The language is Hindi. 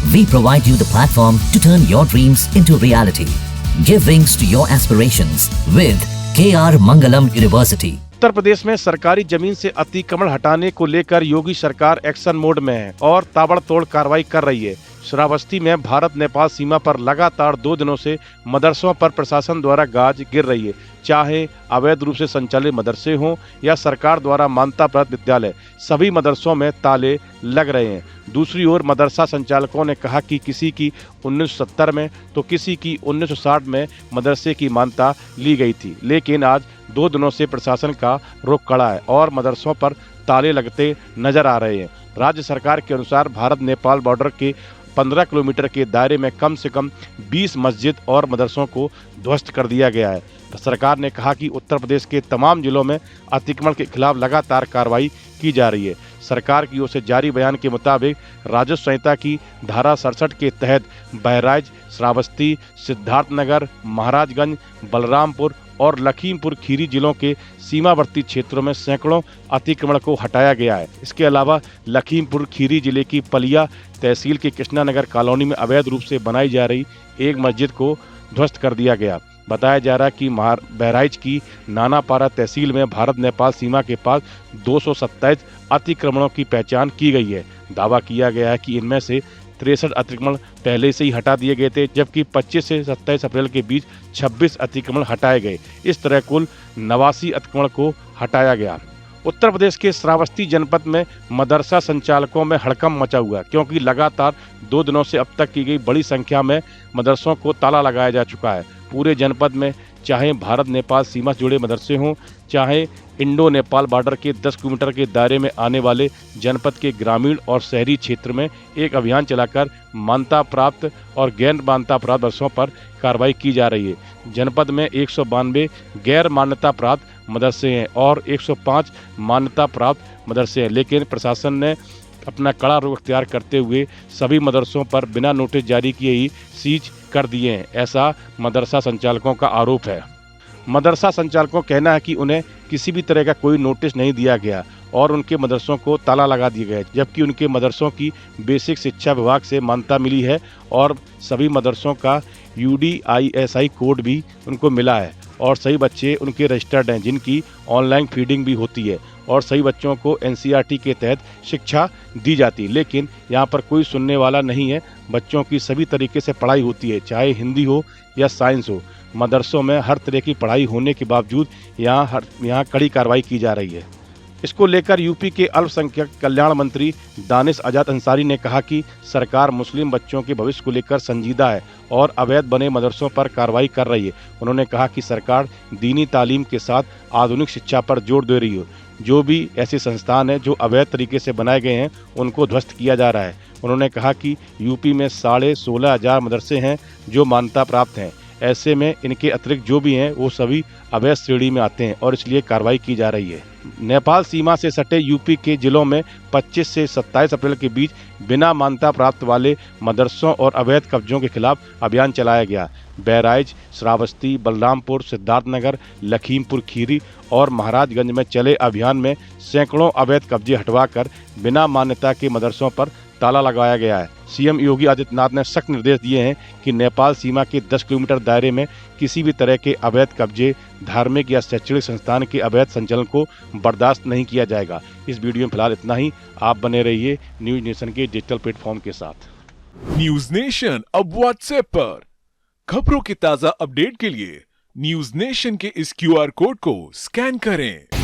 We provide you the platform to turn your dreams into reality. Give wings to your aspirations with KR Mangalam University. Uttar Pradesh में सरकारी जमीन से अतिक्रमण हटाने को लेकर योगी सरकार एक्शन मोड में है और ताबड़तोड़ कार्रवाई कर रही है। श्रावस्ती में भारत नेपाल सीमा पर लगातार 2 दिनों से मदरसों पर प्रशासन द्वारा गाज गिर रही है। चाहे अवैध रूप से संचालित मदरसे हों या सरकार द्वारा मान्यता प्राप्त विद्यालय, सभी मदरसों में ताले लग रहे हैं। दूसरी ओर मदरसा संचालकों ने कहा कि किसी की 1970 में तो किसी की 1960 में मदरसे की मान्यता ली गई थी, लेकिन आज 2 दिनों से प्रशासन का रुख कड़ा है और मदरसों पर ताले लगते नजर आ रहे हैं। राज्य सरकार के अनुसार भारत नेपाल बॉर्डर के 15 किलोमीटर के दायरे में कम से कम 20 मस्जिद और मदरसों को ध्वस्त कर दिया गया है। सरकार ने कहा कि उत्तर प्रदेश के तमाम जिलों में अतिक्रमण के खिलाफ लगातार कार्रवाई की जा रही है। सरकार की ओर से जारी बयान के मुताबिक राजस्व संहिता की धारा 67 के तहत बहराइच, श्रावस्ती, सिद्धार्थनगर, महाराजगंज, बलरामपुर और लखीमपुर खीरी जिलों के सीमावर्ती क्षेत्रों में सैकड़ों अतिक्रमण को हटाया गया है। इसके अलावा लखीमपुर खीरी जिले की पलिया तहसील के कृष्णानगर कॉलोनी में अवैध रूप से बनाई जा रही एक मस्जिद को ध्वस्त कर दिया गया। बताया जा रहा है कि बहराइच की नानापारा तहसील में भारत नेपाल सीमा के पास 227 अतिक्रमणों की पहचान की गई है। दावा किया गया है कि इनमें से 63 अतिक्रमण पहले से ही हटा दिए गए थे, जबकि 25 से 27 अप्रैल के बीच 26 अतिक्रमण हटाए गए। इस तरह कुल 89 अतिक्रमण को हटाया गया। उत्तर प्रदेश के श्रावस्ती जनपद में मदरसा संचालकों में हड़कंप मचा हुआ, क्योंकि लगातार 2 दिनों से अब तक की गई बड़ी संख्या में मदरसों को ताला लगाया जा चुका है। पूरे जनपद में चाहे भारत नेपाल सीमा से जुड़े मदरसे हों, चाहे इंडो नेपाल बॉर्डर के 10 किलोमीटर के दायरे में आने वाले जनपद के ग्रामीण और शहरी क्षेत्र में एक अभियान चलाकर मान्यता प्राप्त और गैर मान्यता प्राप्त मदरसों पर कार्रवाई की जा रही है। जनपद में 192 गैर मान्यता प्राप्त मदरसे हैं और 105 मान्यता प्राप्त मदरसे हैं, लेकिन प्रशासन ने अपना कड़ा रुख अख्तियार करते हुए सभी मदरसों पर बिना नोटिस जारी किए ही सीज कर दिए हैं। ऐसा मदरसा संचालकों का आरोप है। मदरसा संचालकों का कहना है कि उन्हें किसी भी तरह का कोई नोटिस नहीं दिया गया और उनके मदरसों को ताला लगा दिया गया, जबकि उनके मदरसों की बेसिक शिक्षा विभाग से मान्यता मिली है और सभी मदरसों का UDISI कोड भी उनको मिला है और सही बच्चे उनके रजिस्टर्ड हैं, जिनकी ऑनलाइन फीडिंग भी होती है और सही बच्चों को NCERT के तहत शिक्षा दी जाती है। लेकिन यहाँ पर कोई सुनने वाला नहीं है। बच्चों की सभी तरीके से पढ़ाई होती है, चाहे हिंदी हो या साइंस हो। मदरसों में हर तरह की पढ़ाई होने के बावजूद यहाँ कड़ी कार्रवाई की जा रही है। इसको लेकर यूपी के अल्पसंख्यक कल्याण मंत्री दानिश आजाद अंसारी ने कहा कि सरकार मुस्लिम बच्चों के भविष्य को लेकर संजीदा है और अवैध बने मदरसों पर कार्रवाई कर रही है। उन्होंने कहा कि सरकार दीनी तालीम के साथ आधुनिक शिक्षा पर जोर दे रही है। जो भी ऐसे संस्थान हैं जो अवैध तरीके से बनाए गए हैं, उनको ध्वस्त किया जा रहा है। उन्होंने कहा कि यूपी में 16,500 मदरसे हैं जो मान्यता प्राप्त हैं। ऐसे में इनके अतिरिक्त जो भी हैं वो सभी अवैध श्रेणी में आते हैं और इसलिए कार्रवाई की जा रही है। नेपाल सीमा से सटे यूपी के जिलों में 25 से 27 अप्रैल के बीच बिना मान्यता प्राप्त वाले मदरसों और अवैध कब्जों के खिलाफ अभियान चलाया गया। बहराइच, श्रावस्ती, बलरामपुर, सिद्धार्थनगर, लखीमपुर खीरी और महाराजगंज में चले अभियान में सैकड़ों अवैध कब्जे हटवाकर बिना मान्यता के मदरसों पर ताला लगाया गया है। सीएम योगी आदित्यनाथ ने सख्त निर्देश दिए हैं कि नेपाल सीमा के 10 किलोमीटर दायरे में किसी भी तरह के अवैध कब्जे, धार्मिक या शैक्षणिक संस्थान के अवैध संचालन को बर्दाश्त नहीं किया जाएगा। इस वीडियो में फिलहाल इतना ही। आप बने रहिए न्यूज नेशन के डिजिटल प्लेटफॉर्म के साथ। न्यूज नेशन अब व्हाट्सएप पर खबरों के ताजा अपडेट के लिए न्यूज नेशन के इस QR कोड को स्कैन करें।